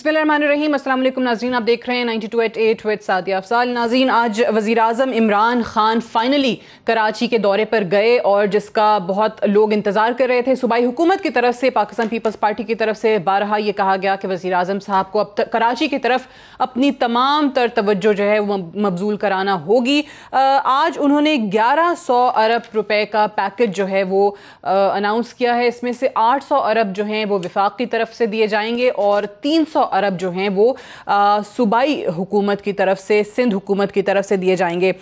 बिस्मिल्लाहिर्रहमानिर्रहीम। अस्सलाम वालेकुम नाज़रीन, आप देख रहे हैं 92.8 विद सादिया अफजाल। नाज़रीन, आज वज़ीर आज़म इमरान खान फाइनली कराची के दौरे पर गए और जिसका बहुत लोग इंतज़ार कर रहे थे। सूबाई हुकूमत की तरफ से, पाकिस्तान पीपल्स पार्टी की तरफ से बारहा ये कहा गया कि वज़ीर आज़म साहब को अब कराची की तरफ अपनी तमाम तर तवज्जो जो है वो मबजूल कराना होगी। आज उन्होंने 1100 अरब रुपए का पैकेज जो है वो अनाउंस किया है। इसमें से 800 अरब जो हैं वो विफाक की तरफ से दिए जाएंगे और 300 अरब जो हैं वो सूबाई हुकूमत की तरफ से, सिंध हुकूमत की तरफ से दिए जाएंगे।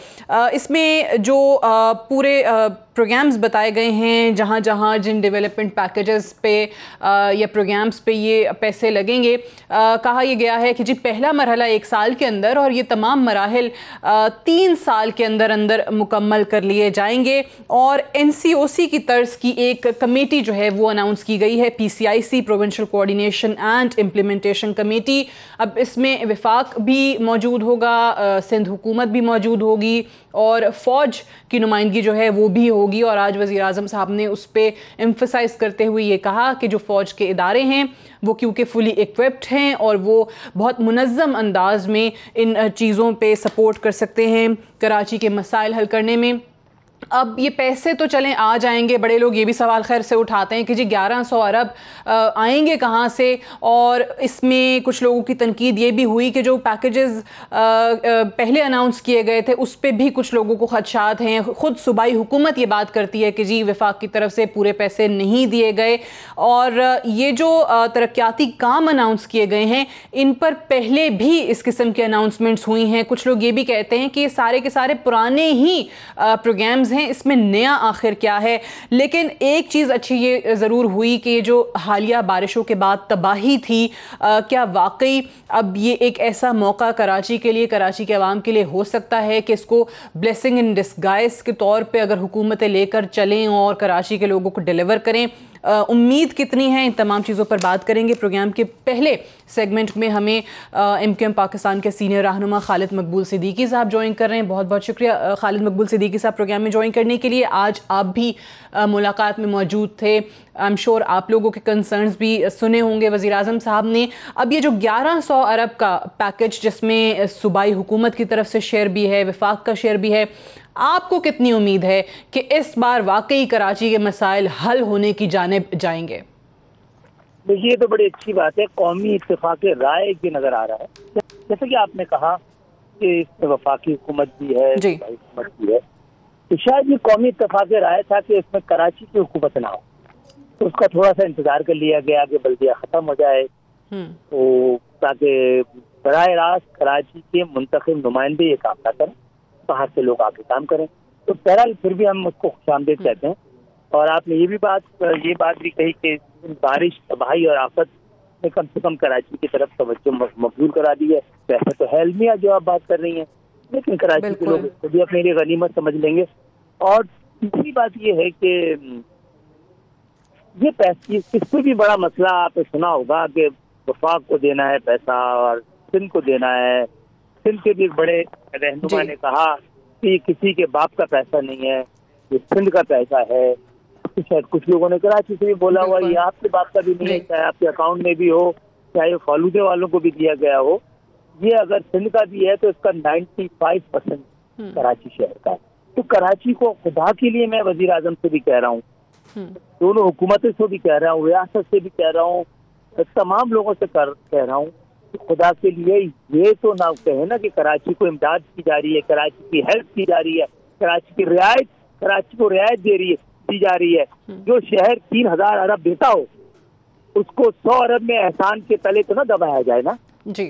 इसमें जो पूरे प्रोग्राम्स बताए गए हैं, जहाँ जहाँ जिन डेवलपमेंट पैकेजेस पे या प्रोग्राम्स पे ये पैसे लगेंगे, कहा यह गया है कि जी पहला मरहला 1 साल के अंदर और ये तमाम मराहिल 3 साल के अंदर अंदर मुकम्मल कर लिए जाएंगे। और NCOC की तर्ज की एक कमेटी जो है वो अनाउंस की गई है, PCIC provincial coordination and implementation committee. अब इसमें विफाक भी मौजूद होगा, सिंध हुकूमत भी मौजूद होगी और फ़ौज की नुमाइंदगी जो है वो भी होगी। और आज वज़ीर आज़म साहब ने उस पर एम्फसाइज़ करते हुए ये कहा कि जो फ़ौज के इदारे हैं वो क्योंकि फुली इक्विप्ड हैं और वो बहुत मुनज़्ज़म अंदाज में इन चीज़ों पे सपोर्ट कर सकते हैं कराची के मसाइल हल करने में। अब ये पैसे तो चलें आ जाएंगे, बड़े लोग ये भी सवाल खैर से उठाते हैं कि जी 1100 अरब आएंगे कहाँ से। और इसमें कुछ लोगों की तनकीद ये भी हुई कि जो पैकेजेस पहले अनाउंस किए गए थे उस पर भी कुछ लोगों को खदशात हैं। ख़ुद सूबाई हुकूमत ये बात करती है कि जी वफाक की तरफ से पूरे पैसे नहीं दिए गए और ये जो तरक्याती काम अनाउंस किए गए हैं इन पर पहले भी इस किस्म की अनाउंसमेंट्स हुई हैं। कुछ लोग ये भी कहते हैं कि ये सारे के सारे पुराने ही प्रोग्राम्स हैं, इसमें नया आखिर क्या है। लेकिन एक चीज़ अच्छी ये ज़रूर हुई कि जो हालिया बारिशों के बाद तबाही थी, क्या वाकई अब ये एक ऐसा मौका कराची के लिए, कराची के अवाम के लिए हो सकता है कि इसको ब्लेसिंग इन डिस्गाइज के तौर पे अगर हुकूमतें लेकर चलें और कराची के लोगों को डिलीवर करें। उम्मीद कितनी है, इन तमाम चीज़ों पर बात करेंगे। प्रोग्राम के पहले सेगमेंट में हमें MQM पाकिस्तान के सीनियर रहनुमा खालिद मकबूल सिद्दीकी साहब ज्वाइन कर रहे हैं। बहुत बहुत शुक्रिया खालिद मकबूल सिद्दीकी साहब प्रोग्राम में ज्वाइन करने के लिए। आज आप भी मुलाकात में मौजूद थे, आई एम श्योर आप लोगों के कंसर्न्स भी सुने होंगे वज़ीर आज़म साहब ने। अब ये जो 1100 अरब का पैकेज जिसमें सूबाई हुकूमत की तरफ से शेयर भी है, विफाक का शेयर भी है, आपको कितनी उम्मीद है कि इस बार वाकई कराची के मसाइल हल होने की जानिब जाएंगे? देखिए, ये तो बड़ी अच्छी बात है, कौमी इत्तेफाक राय भी नजर आ रहा है। जैसे कि आपने कहा कि इसमें वफाकी हुकूमत भी है, हुकूमत भी है, तो शायद ये कौमी इत्तेफाक राय था कि इसमें कराची की हुकूमत ना हो, तो उसका थोड़ा सा इंतजार कर लिया गया कि बल्दिया खत्म हो जाए, तो ताकि बराह रास्त कराची के मुंतखब नुमाइंदे ये काम ना करें, बाहर से लोग आके काम करें। तो बहरहाल फिर भी हम उसको खुशामदीद कहते हैं। और आपने ये बात भी कही कि बारिश, तबाही और आफत ने कम से कम कराची की तरफ तवज्जो मबजूल करा दी है। वैसे तो है अलमिया जो आप बात कर रही हैं, लेकिन कराची के लोग इसको भी अपने लिए गनीमत समझ लेंगे। और तीसरी बात ये है कि ये पैसे, इससे भी बड़ा मसला आपने सुना होगा कि वफाक को देना है पैसा और सिंध को देना है। सिंध के भी एक बड़े रहनुमा ने कहा कि किसी के बाप का पैसा नहीं है, ये सिंध का पैसा है। तो शायद कुछ लोगों ने कराची से भी बोला हुआ ये आपके बाप का भी नहीं है, चाहे आपके अकाउंट में भी हो, चाहे फालूदे वालों को भी दिया गया हो। ये अगर सिंध का भी है तो इसका 95% कराची शहर का है। तो कराची को खुदा के लिए, मैं वजीर आजम से भी कह रहा हूँ, दोनों हुकूमतों से भी कह रहा हूँ, रियासत से भी कह रहा हूँ, तमाम लोगों से कह रहा हूँ, खुदा के लिए ये तो ना कहे ना कि कराची को इमदाद की जा रही है, कराची की हेल्प की जा रही है, कराची को रियायत दी जा रही है। जो शहर 3000 अरब देता हो उसको 100 अरब में एहसान के तले तो ना दबाया जाए ना जी।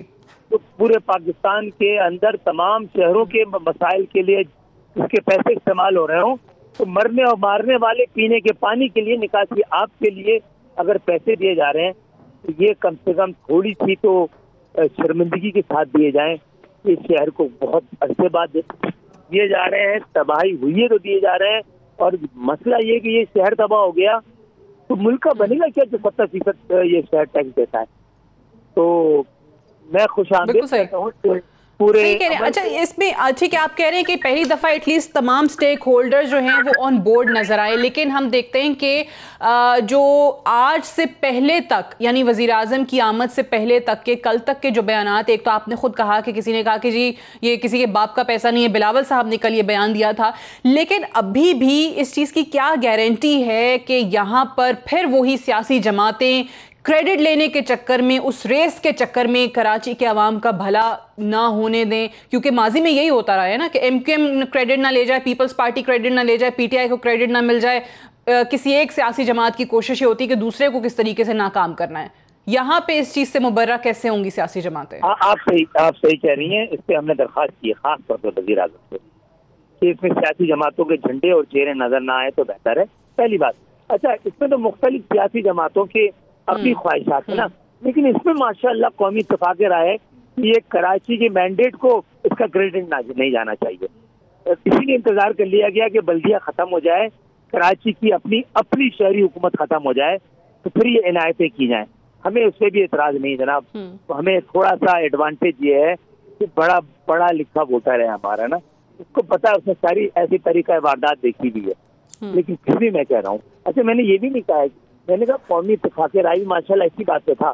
तो पूरे पाकिस्तान के अंदर तमाम शहरों के मसाइल के लिए उसके पैसे इस्तेमाल हो रहे हो, तो मरने और मारने वाले पीने के पानी के लिए, निकासी आग के लिए अगर पैसे दिए जा रहे हैं तो ये कम से कम थोड़ी सी तो शर्मिंदगी के साथ दिए जाएं। इस शहर को बहुत अरसे बाद दिए जा रहे हैं, तबाही हुई है तो दिए जा रहे हैं। और मसला ये कि ये शहर तबाह हो गया तो मुल्क का बनेगा क्या जो 70% ये शहर टैक्स देता है? तो मैं खुशामदीद कहता हूँ पूरे अच्छा, इसमें ठीक है, आप कह रहे हैं कि पहली दफा एटलीस्ट तमाम स्टेक होल्डर जो हैं वो ऑन बोर्ड नजर आए, लेकिन हम देखते हैं कि जो आज से पहले तक, यानी वजीर आजम की आमद से पहले तक के कल तक के जो बयानात, एक तो आपने खुद कहा कि किसी ने कहा कि जी ये किसी के बाप का पैसा नहीं है, बिलावल साहब ने कल ये बयान दिया था, लेकिन अभी भी इस चीज की क्या गारंटी है कि यहाँ पर फिर वही सियासी जमातें क्रेडिट लेने के चक्कर में, उस रेस के चक्कर में कराची के अवाम का भला ना होने दें? क्योंकि माजी में यही होता रहा है ना कि एमक्यूएम क्रेडिट ना ले जाए, पीपल्स पार्टी क्रेडिट ना ले जाए, पीटीआई को क्रेडिट ना मिल जाए, किसी एक सियासी जमात की कोशिश होती है कि दूसरे को किस तरीके से नाकाम करना है। यहाँ पे इस चीज से मुबर्रा कैसे होंगी सियासी जमातें? आप सही कह रही हैं। इस पर हमने दरख्वास्त की है खास तौर पर वज़ीर आज़म से कि इसमें सियासी जमातों के झंडे और चेहरे नजर ना आए तो बेहतर है, पहली बात। अच्छा, इसमें तो मुख्तलिफ सियासी जमातों के अपनी ख्वाहिशात है ना, लेकिन इसमें माशाअल्लाह कौमी इत्तेफाक राय है कि ये कराची के मैंडेट को इसका क्रेडिट नहीं जाना चाहिए। इसीलिए इंतजार कर लिया गया कि बल्दिया खत्म हो जाए, कराची की अपनी शहरी हुकूमत खत्म हो जाए, तो फिर ये इनायतें की जाएं। हमें उससे भी एतराज नहीं जनाब। तो हमें थोड़ा सा एडवांटेज ये है कि बड़ा पढ़ा लिखा वोटर है हमारा ना, उसको पता है, उसने सारी ऐसी तरीका वारदात देखी भी है। लेकिन फिर भी मैं कह रहा हूँ, अच्छा मैंने ये भी नहीं कहा है, मैंने कहा कौमी इत्तेफाक राय माशाल्लाह ऐसी बात पे था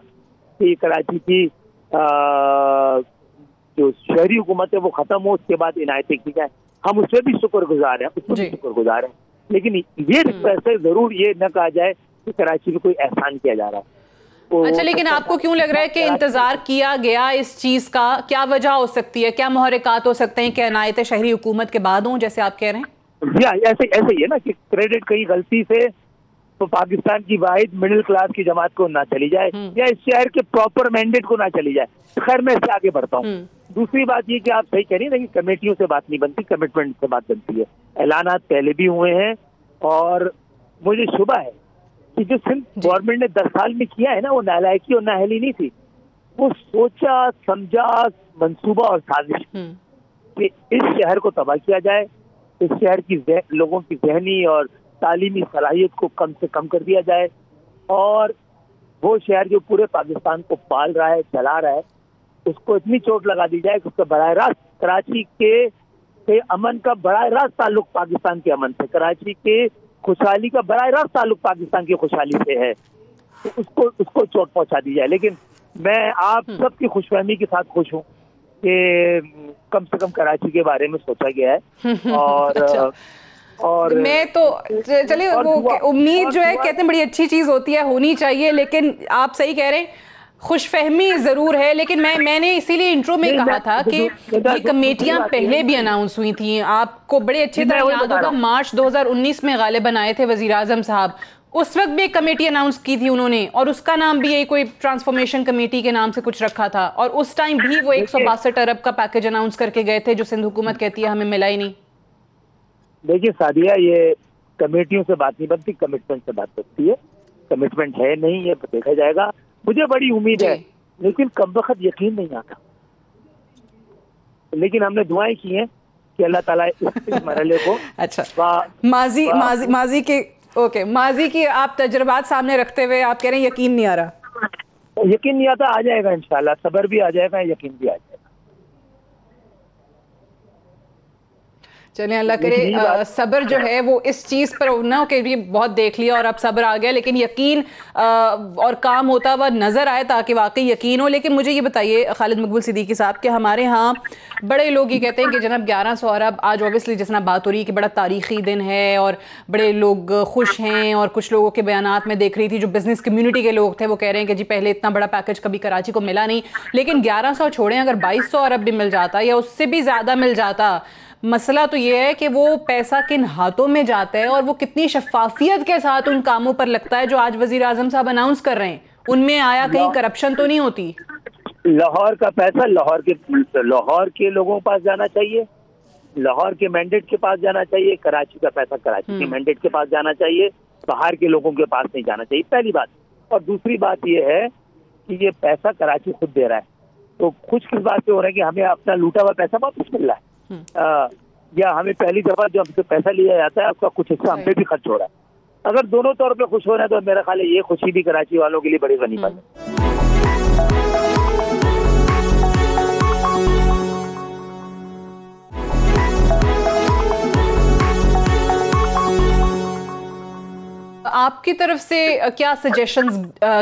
कि कराची की जो शहरी हुकूमत है वो खत्म हो, उसके बाद इनायतें की जाए। हम उससे भी शुक्रगुजार हैं, उसको भी शुक्रगुजार हैं, लेकिन ये वैसे जरूर ये न कहा जाए कि कराची में कोई एहसान किया जा रहा है। अच्छा, लेकिन आपको क्यों लग रहा है कि इंतजार किया गया इस चीज का? क्या वजह हो सकती है, क्या मुहर्रिकात हो सकते हैं कि इनायतें शहरी हुकूमत के बाद हों, जैसे आप कह रहे हैं? ऐसे ही है ना कि क्रेडिट कहीं गलती से तो पाकिस्तान की वाहिद मिडिल क्लास की जमात को ना चली जाए या इस शहर के प्रॉपर मैंडेट को ना चली जाए। खैर मैं इससे आगे बढ़ता हूँ। दूसरी बात ये कि आप सही कह रही है कि कमेटियों से बात नहीं बनती, कमिटमेंट से बात बनती है। ऐलानात पहले भी हुए हैं और मुझे शुबा है कि जो सिंध गवर्नमेंट ने 10 साल में किया है ना, वो नालायकी और नाअहली नहीं थी, वो सोचा समझा मंसूबा और साजिश कि इस शहर को तबाह किया जाए, इस शहर की लोगों की जहनी और तालीमी सलाहियत को कम से कम कर दिया जाए, और वो शहर जो पूरे पाकिस्तान को पाल रहा है, चला रहा है, उसको इतनी चोट लगा दी जाए कि उसका बराह रास्त कराची के अमन का बराह रास्त ताल्लुक पाकिस्तान के अमन से, कराची के खुशहाली का बराह रास्त ताल्लुक पाकिस्तान की खुशहाली से है, तो उसको चोट पहुंचा दी जाए। लेकिन मैं आप सबकी खुशफहमी के साथ खुश हूँ कि कम से कम कराची के बारे में सोचा गया है। और मैं तो चलिए, वो उम्मीद जो है कहते हैं बड़ी अच्छी चीज होती है, होनी चाहिए, लेकिन आप सही कह रहे हैं, खुशफहमी जरूर है। लेकिन मैंने इसीलिए इंट्रो में कहा था कि ये कमेटियां पहले भी अनाउंस हुई थी। आपको बड़े अच्छे तरह याद होगा, मार्च 2019 में गालिबन आए थे वजीर आजम साहब, उस वक्त भी एक कमेटी अनाउंस की थी उन्होंने, और उसका नाम भी यही कोई ट्रांसफॉर्मेशन कमेटी के नाम से कुछ रखा था, और उस टाइम भी वो 162 अरब का पैकेज अनाउंस करके गए थे, जो सिंध हुकूमत कहती है हमें मिला ही नहीं। देखिए सादिया, ये कमेटियों से बात नहीं बनती, कमिटमेंट से बात बनती है। कमिटमेंट है नहीं, ये देखा जाएगा। मुझे बड़ी उम्मीद है, लेकिन कम वक्त यकीन नहीं आता। लेकिन हमने दुआएं की हैं कि अल्लाह ताला इस मरहले को अच्छा माजी की आप तजुर्बात सामने रखते हुए आप कह रहे हैं यकीन नहीं आ रहा? यकीन नहीं आता, आ जाएगा इंशाल्लाह, सब्र भी आ जाएगा, यकीन भी आ जाएगा। चलिए, अल्लाह करे सब्र जो है वो इस चीज़ पर ना कि ये बहुत देख लिया और अब सब्र आ गया, लेकिन यकीन और काम होता हुआ नज़र आए ताकि वाकई यकीन हो। लेकिन मुझे ये बताइए खालिद मकबूल सिद्दीकी साहब कि हमारे यहाँ बड़े लोग ये कहते हैं कि जनाब 1100 अरब आज ऑब्वियसली जिस ना बात हो रही है कि बड़ा तारीखी दिन है और बड़े लोग खुश हैं, और कुछ लोगों के बयानात में देख रही थी जो बिजनेस कम्युनिटी के लोग थे वो कह रहे हैं कि जी पहले इतना बड़ा पैकेज कभी कराची को मिला नहीं, लेकिन 1100 छोड़ें, अगर 2200 अरब भी मिल जाता या उससे भी ज़्यादा मिल जाता, मसला तो ये है कि वो पैसा किन हाथों में जाता है और वो कितनी शफाफियत के साथ उन कामों पर लगता है जो आज वजीर आजम साहब अनाउंस कर रहे हैं। उनमें आया कहीं करप्शन तो नहीं होती? लाहौर का पैसा लाहौर के लोगों के पास जाना चाहिए, लाहौर के मैंडेट के पास जाना चाहिए। कराची का पैसा कराची के मैंडेट के पास जाना चाहिए, बाहर के लोगों के पास नहीं जाना चाहिए, पहली बात। और दूसरी बात ये है कि ये पैसा कराची खुद दे रहा है, तो खुश किस बात से हो रहा है कि हमें अपना लूटा हुआ पैसा वापस मिल रहा है, या हमें पहली दफा जो हमसे पैसा लिया जाता है उसका कुछ हिस्सा हम पे भी खर्च हो रहा है। अगर दोनों तौर पे खुश हो रहे हैं तो मेरा ख्याल है ये खुशी भी कराची वालों के लिए बड़ी गनीमत है। आपकी तरफ से क्या सजेशंस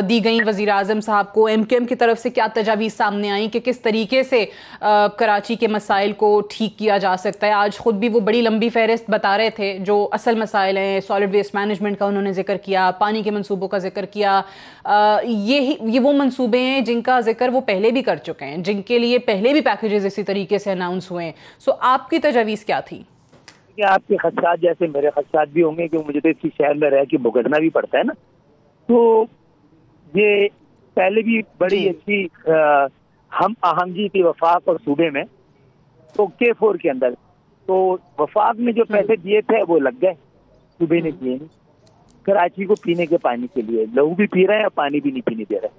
दी गई वज़ीर आज़म साहब को? MQM की तरफ से क्या तजावीज़ सामने आई कि किस तरीके से कराची के मसाइल को ठीक किया जा सकता है? आज ख़ुद भी वो बड़ी लंबी फहरिस्त बता रहे थे जो असल मसाइल हैं। सॉलिड वेस्ट मैनेजमेंट का उन्होंने जिक्र किया, पानी के मंसूबों का जिक्र किया। ये वो मंसूबे हैं जिनका जिक्र वो पहले भी कर चुके हैं, जिनके लिए पहले भी पैकेजेस इसी तरीके से अनाउंस हुए हैं। सो आपकी तजावीज़ क्या थी? आपके खदशात जैसे मेरे खदशात भी होंगे कि मुझे तो इसी शहर में रह के भुगतना भी पड़ता है ना। तो ये पहले भी बड़ी अच्छी हम आहंगी थी वफाक और सूबे में। तो K4 के अंदर तो वफाक ने जो पैसे दिए थे वो लग गए, सूबे ने दिए नहीं। कराची को पीने के पानी के लिए लोग भी पी रहे हैं, पानी भी नहीं पीने दे रहे।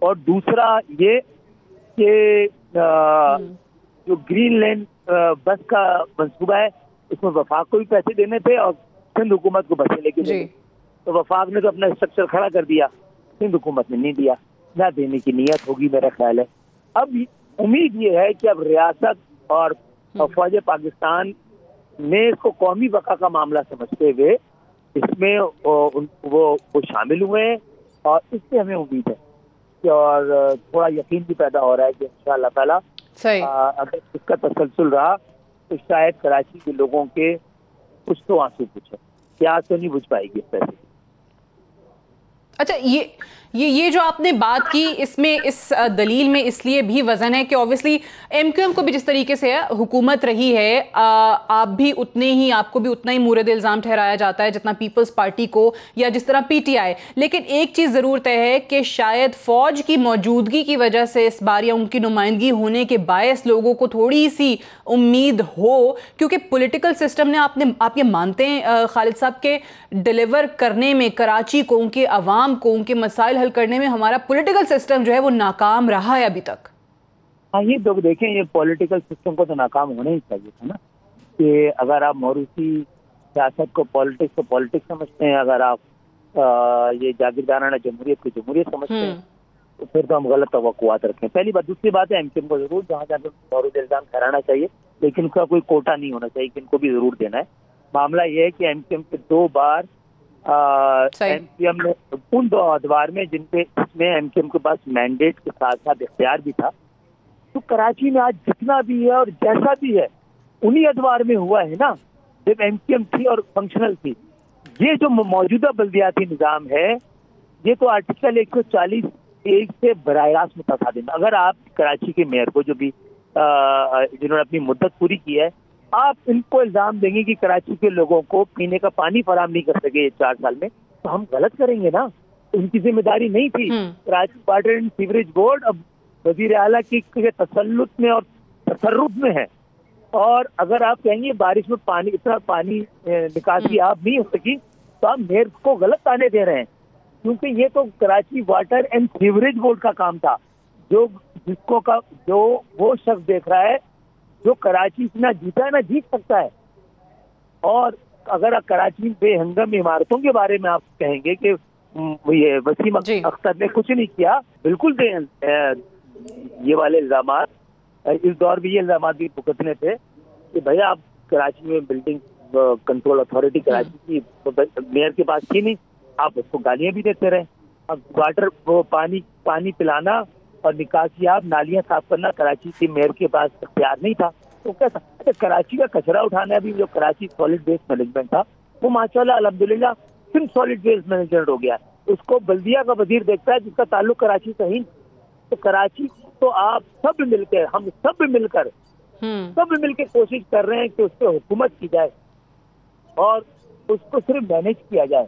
और दूसरा ये कि जो ग्रीन लैंड बस का मंसूबा है उसमें वफाक को भी पैसे देने थे और सिंध हुकूमत को बसें लेके देने। तो वफाक ने तो अपना स्ट्रक्चर खड़ा कर दिया, सिंध हुकूमत ने नहीं दिया, ना देने की नीयत होगी मेरा ख्याल है। अब उम्मीद ये है कि अब रियासत और फौज पाकिस्तान ने इसको कौमी बका का मामला समझते हुए इसमें वो शामिल हुए हैं और इससे हमें उम्मीद है कि और थोड़ा यकीन भी पैदा हो रहा है कि इंशाअल्लाह ताला अगर इसका तसलसल रहा तो शायद कराची के लोगों के कुछ तो आंसू पूछे, प्यास तो नहीं बुझ पाएगी इस पैसे। अच्छा, ये जो आपने बात की इसमें इस दलील में इसलिए भी वजन है कि ऑब्वियसली MQM को भी जिस तरीके से हुकूमत रही है, आप भी उतने ही, आपको भी उतना ही मूरद इल्ज़ाम ठहराया जाता है जितना पीपल्स पार्टी को या जिस तरह PTI। लेकिन एक चीज़ ज़रूर तय है कि शायद फ़ौज की मौजूदगी की वजह से इस बार या उनकी नुमाइंदगी होने के बायस लोगों को थोड़ी सी उम्मीद हो, क्योंकि पॉलिटिकल सिस्टम ने आप ये मानते हैं खालिद साहब के डिलीवर करने में, कराची को, उनके अवाम को, उनके मसाइल हल करने में हमारा पॉलिटिकल सिस्टम जो है वो नाकाम रहा है अभी तक? हाँ, ये तो देखें, ये पॉलिटिकल सिस्टम को तो नाकाम होना ही चाहिए था ना। कि अगर आप मौरूसी सियासत को पॉलिटिक्स समझते हैं, अगर आप ये जागीरदाराना जमहूरियत को जमहूरियत समझते हैं, तो फिर तो हम गलत तवक्कुआत रखें। पहली बात। दूसरी बात है MQM को जरूर जहाँ जहाँ मौरूद इल्जाम ठहराना चाहिए, लेकिन उसका कोई कोटा नहीं होना चाहिए कि इनको भी जरूर देना है। मामला ये है कि MQM के 2 बार MQM ने उन 2 अदवार में जिसमें MQM के पास मैंडेट के साथ साथ इख्तियार भी था, तो कराची में आज जितना भी है और जैसा भी है उन्हीं अदवार में हुआ है ना, जब MQM थी और फंक्शनल थी। ये जो मौजूदा बल्दियाती निज़ाम है, ये तो आर्टिकल 140(1) से बराह रास्त मुतासादिम। अगर आप कराची के मेयर को, जो भी जिन्होंने अपनी मुद्दत पूरी की है, आप इनको इल्जाम देंगे कि कराची के लोगों को पीने का पानी फराहम नहीं कर सके 4 साल में, तो हम गलत करेंगे ना। उनकी जिम्मेदारी नहीं थी। Karachi water and sewerage board अब वजीर आला की तसल्लुत में और तसर्रुफ में है। और अगर आप कहेंगे बारिश में पानी, इतना पानी निकासी आप नहीं हो सकी, तो आप मेयर को गलत ताने दे रहे हैं, क्योंकि ये तो Karachi water and sewerage board का काम था, जो वो शख्स देख रहा है जो कराची ना जीता है ना जीत सकता है। और अगर कराची बेहंगम इमारतों के बारे में आप कहेंगे कि ये वसीम अख्तर ने कुछ नहीं किया, बिल्कुल ये वाले इल्जामात, इस दौर में ये इल्जामात भी भुगतने थे कि भैया आप कराची में बिल्डिंग कंट्रोल अथॉरिटी कराची की मेयर के पास थी नहीं, आप उसको गालियां भी देते रहे। अब वाटर पानी पिलाना और निकासियाब नालियां साफ करना कराची के मेयर के पास इख्तियार नहीं था, तो क्या था? अच्छा, कराची का कचरा उठाना भी, जो कराची सॉलिड वेस्ट मैनेजमेंट था, वो माशाल्लाह अल्हम्दुलिल्लाह सिर्फ सॉलिड वेस्ट मैनेजमेंट हो गया। उसको बल्दिया का वजीर देखता है जिसका ताल्लुक कराची से ही। तो कराची तो आप सब मिलकर, हम सब मिलकर कोशिश कर रहे हैं कि उस पर हुकूमत की जाए और उसको सिर्फ मैनेज किया जाए।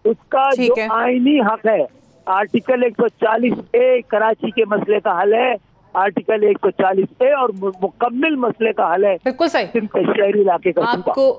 उसका जो आईनी हक है, आर्टिकल 140(a) कराची के मसले का हल है, आर्टिकल 140(a) और मुकम्मिल मसले का हल है। बिल्कुल सही। शहरी इलाके का आपको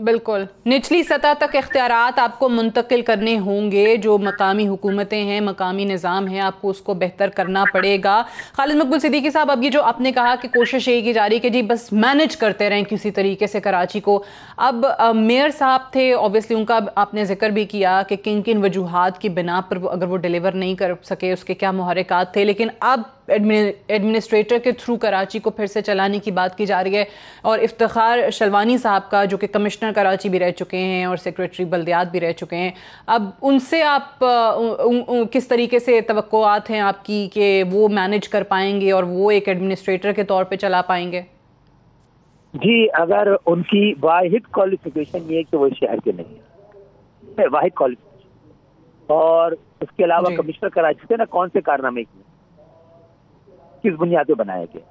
बिल्कुल निचली सतह तक इख्तियारात आपको मुंतकिल करने होंगे। जो मकामी हुकूमतें हैं, मकामी निज़ाम है, आपको उसको बेहतर करना पड़ेगा। खालिद मकबूल सिद्दीकी साहब, अब ये जो आपने कहा कि कोशिश यही की जा रही है कि जी बस मैनेज करते रहें किसी तरीके से कराची को। अब मेयर साहब थे, ऑब्वियसली उनका आपने जिक्र भी किया कि किन किन वजूहात की बिना पर अगर वो डिलीवर नहीं कर सके उसके क्या मुहर्रिकात थे, लेकिन अब एडमिनिस्ट्रेटर के थ्रू कराची को फिर से चलाने की बात की जा रही है। और इफ्तिखार शलवानी साहब का, जो कि कमिश्नर कराची भी रह चुके हैं और सेक्रेटरी बल्दियात भी रह चुके हैं। अब उनसे आप किस तरीके से तवक्कुआत हैं आपकी कि वो मैनेज कर पाएंगे और वो एक एडमिनिस्ट्रेटर के तौर पे चला पाएंगे? जी, अगर उनकी वाहिद क्वालिफिकेशन ये है कि वो शहर के नहीं है, वाहिद क्वालिफिकेशन, और उसके अलावा कमिश्नर कराची से ना कौन से कारनामे किए, किस बुनियाद पे बनाए गए।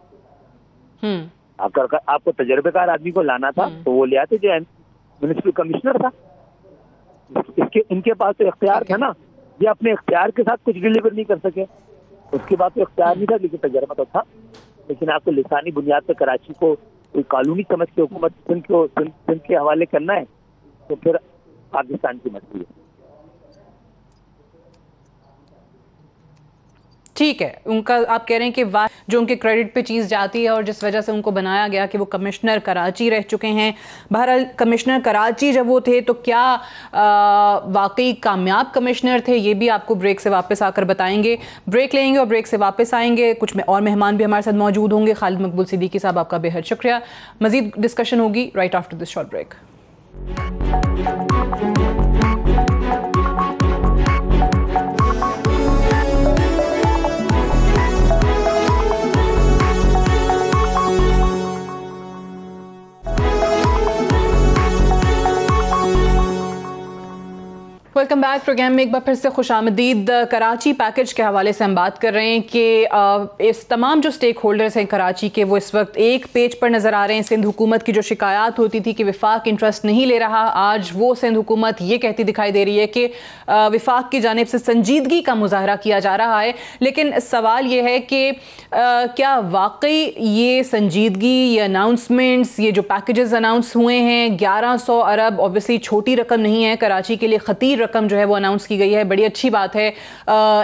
आपको तजर्बेकार आदमी को लाना था तो वो ले आते जो म्युनिसिपल कमिश्नर था। इनके पास तो इख्तियार था ना, ये अपने इख्तियार के साथ कुछ डिलीवर नहीं कर सके। उसके बाद तो इख्तियार नहीं था लेकिन तजर्बा तो था। लेकिन आपको लिसानी बुनियाद पर कराची को कोई कानूनी समझ के हुकूमत सिंध के हवाले करना है तो फिर पाकिस्तान की मर्जी है। ठीक है, उनका आप कह रहे हैं कि जो उनके क्रेडिट पे चीज़ जाती है और जिस वजह से उनको बनाया गया कि वो कमिश्नर कराची रह चुके हैं। बहरहाल कमिश्नर कराची जब वो थे तो क्या वाकई कामयाब कमिश्नर थे, ये भी आपको ब्रेक से वापस आकर बताएंगे। ब्रेक लेंगे और ब्रेक से वापस आएंगे। कुछ और मेहमान भी हमारे साथ मौजूद होंगे। खालिद मकबूल सिद्दीकी साहब, आपका बेहद शुक्रिया। मजीद डिस्कशन होगी right after this short break. Welcome back. Programme में एक बार फिर से खुशामदीद। कराची पैकेज के हवाले से हम बात कर रहे हैं कि इस तमाम जो स्टेक होल्डर्स हैं कराची के, वो इस वक्त एक पेज पर नज़र आ रहे हैं। सिंध हुकूमत की जो शिकायत होती थी कि विफाक इंटरेस्ट नहीं ले रहा, आज वो सिंध हुकूमत ये कहती दिखाई दे रही है कि विफाक की जानिब से संजीदगी का मुजाहरा किया जा रहा है। लेकिन सवाल ये है कि क्या वाकई ये संजीदगी, ये अनाउंसमेंट्स, ये जो पैकेजेस अनाउंस हुए हैं, 1100 अरब ऑब्वियसली छोटी रकम नहीं है, कराची के लिए खतीर रकम जो है वो अनाउंस की गई है, बड़ी अच्छी बात है।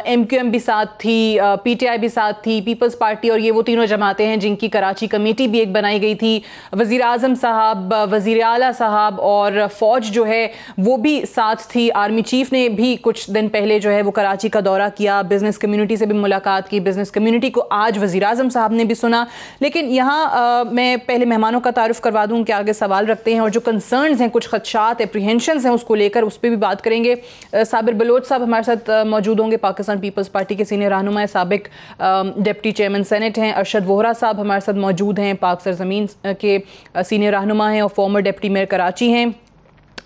MQM भी साथ थी, PTI भी साथ थी, पीपल्स पार्टी, और ये वो तीनों जमातें हैं जिनकी कराची कमेटी भी एक बनाई गई थी। वज़ीर आज़म साहब, वज़ीर आला साहब और फ़ौज जो है वो भी साथ थी। आर्मी चीफ ने भी कुछ दिन पहले जो है वो कराची का दौरा किया, बिज़नेस कम्युनिटी से भी मुलाकात की। बिज़नेस कम्युनिटी को आज वज़ीर आज़म साहब ने भी सुना। लेकिन यहाँ मैं पहले मेहमानों का तारुफ करवा दूँ कि आगे सवाल रखते हैं और जो कंसर्न्स हैं, कुछ खदशात, एप्रीहेंशंस हैं, उसको लेकर उस पर भी बात करेंगे। साबिर बलोच साहब हमारे साथ मौजूद होंगे, पाकिस्तान पीपल्स पार्टी के सीनियर रहनुमा, साबिक डिप्टी चेयरमैन सेनेट हैं। अरशद वोहरा साहब हमारे साथ मौजूद हैं, पाक सरजमीन के सीनियर रहनुमा हैं और फॉर्मर डिप्टी मेयर कराची हैं।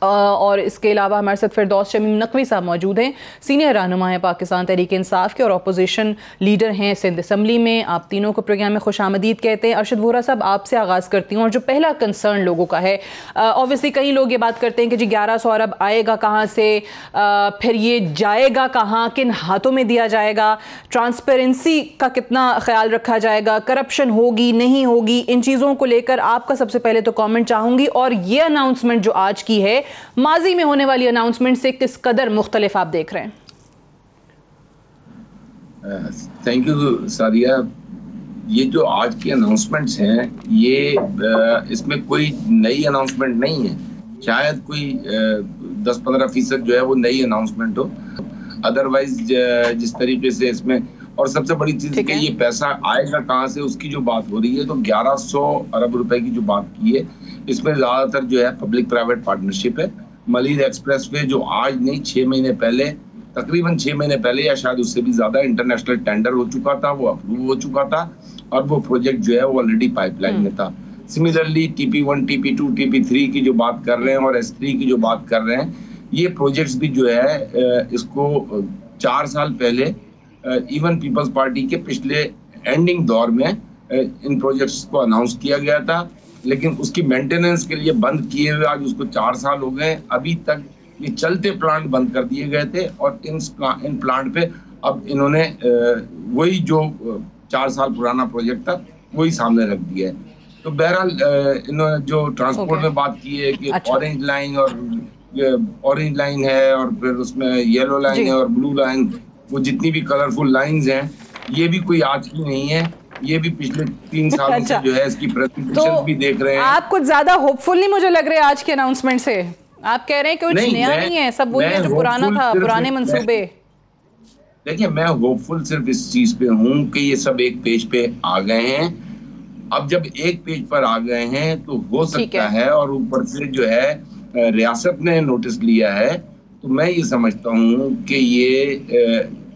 और इसके अलावा हमारे साथ फिरदौस शमीम नकवी साहब मौजूद हैं, सीनियर रहनुमा हैं पाकिस्तान तहरीक इंसाफ के और अपोजिशन लीडर हैं सिंध असम्बली में। आप तीनों को प्रोग्राम में खुशामदीद कहते हैं। अरशद वोहरा साहब, आपसे आगाज़ करती हूँ और जो पहला कंसर्न लोगों का है, ऑब्वियसली कई लोग ये बात करते हैं कि जी 1100 अरब आएगा कहाँ से, फिर ये जाएगा कहाँ, किन हाथों में दिया जाएगा, ट्रांसपेरेंसी का कितना ख्याल रखा जाएगा, करप्शन होगी नहीं होगी, इन चीज़ों को लेकर आपका सबसे पहले तो कॉमेंट चाहूँगी। और ये अनाउंसमेंट जो आज की है, माजी में होने वाली अनाउंसमेंट से किस कदर मुख्तलिफ आप देख रहे हैं? Thank you Sadia. ये जो आज की अनाउंसमेंट्स हैं, ये इसमें कोई नई अनाउंसमेंट नहीं है। शायद कोई 10-15% जो है वो नई अनाउंसमेंट हो, अदरवाइज जिस तरीके से इसमें, और सबसे बड़ी चीज कि ये पैसा आएगा कहाँ से, उसकी जो बात हो रही है, तो 1100 अरब रुपए की जो बात की है, इसमें ज्यादातर जो है पब्लिक प्राइवेट पार्टनरशिप है। मलिर एक्सप्रेस वे जो आज नहीं 6 महीने पहले, तकरीबन 6 महीने पहले या शायद उससे भी ज्यादा, इंटरनेशनल टेंडर हो चुका था, वो अप्रूव हो चुका था और वो प्रोजेक्ट जो है वो ऑलरेडी पाइपलाइन में था। सिमिलरली TP1, TP2, TP3 की जो बात कर रहे हैं और S3 की जो बात कर रहे हैं, ये प्रोजेक्ट्स भी जो है इसको 4 साल पहले इवन पीपल्स पार्टी के पिछले एंडिंग दौर में इन प्रोजेक्ट्स को अनाउंस किया गया था, लेकिन उसकी मेंटेनेंस के लिए बंद किए हुए आज उसको 4 साल हो गए। अभी तक ये चलते प्लांट बंद कर दिए गए थे और इन प्लांट पे अब इन्होंने वही जो 4 साल पुराना प्रोजेक्ट था वही सामने रख दिया है। तो बहरहाल इन्होंने जो ट्रांसपोर्ट में बात की है कि ऑरेंज लाइन है और फिर उसमें येलो लाइन है और ब्लू लाइन, वो जितनी भी कलरफुल लाइंस हैं, ये भी कोई आज की नहीं है, ये भी पिछले 3 सालों से जो है इसकी प्रेजेंटेशन भी देख रहे हैं। आप कुछ ज्यादा होपफुल नहीं मुझे लग रहा है आज के अनाउंसमेंट से। आप कह रहे हैं कि कुछ नया नहीं है, सब वही है जो पुराना था, पुराने मंसूबे। देखिए, मैं होपफुल सिर्फ इस चीज पे हूँ कि ये सब एक पेज पे आ गए हैं अब जब एक पेज पर आ गए हैं तो हो सकता है, और ऊपर से जो है रियासत ने नोटिस लिया है, तो मैं ये समझता हूँ कि ये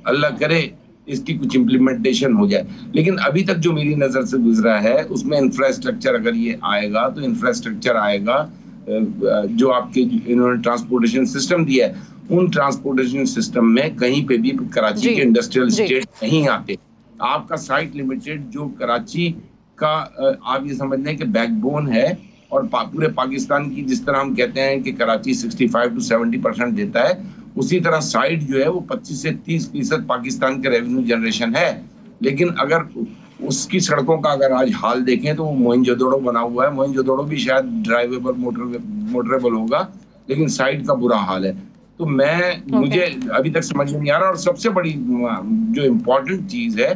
अल्लाह करे इसकी कुछ इम्प्लीमेंटेशन हो जाए। लेकिन अभी तक जो मेरी नजर से गुजरा है उसमें इंफ्रास्ट्रक्चर, अगर ये आएगा तो इंफ्रास्ट्रक्चर आएगा जो आपके इन्होंने ट्रांसपोर्टेशन सिस्टम दिया है, उन ट्रांसपोर्टेशन सिस्टम में कहीं पे भी कराची के इंडस्ट्रियल स्टेट नहीं आते। आपका साइट लिमिटेड जो कराची का आप ये समझ लें कि बैकबोन है, और पूरे पाकिस्तान की जिस तरह हम कहते हैं कि कराची 65 to 70% देता है, उसी तरह साइट जो है वो 25 से 30% पाकिस्तान के रेवेन्यू जनरेशन है। लेकिन अगर उसकी सड़कों का अगर आज हाल देखें तो वो मोहनजोदड़ो बना हुआ है। मोहनजोदड़ो भी शायद ड्राइवेबल मोटरेबल होगा, लेकिन साइट का बुरा हाल है। तो मुझे अभी तक समझ में नहीं आ रहा। और सबसे बड़ी जो इम्पोर्टेंट चीज है,